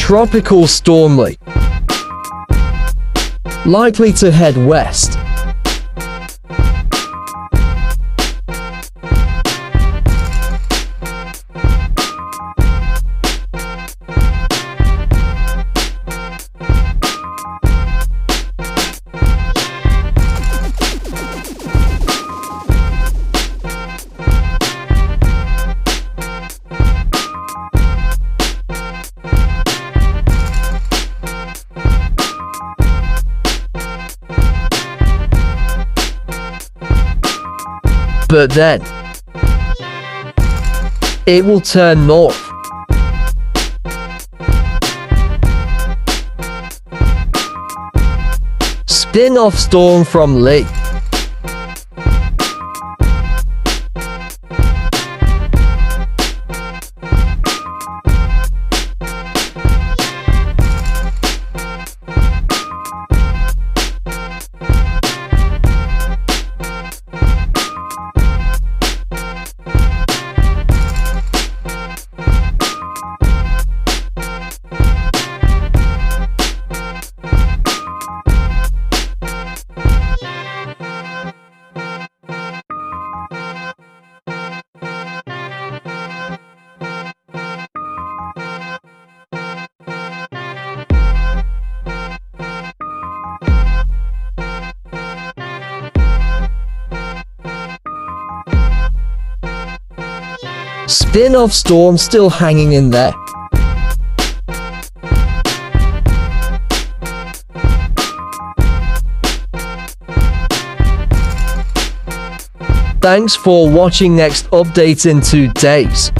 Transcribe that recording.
tropical storm Lee. Likely to head west. But then, it will turn north. Spin-off storm from Lee. Spin-off storm still hanging in there. Thanks for watching. Next update in 2 days.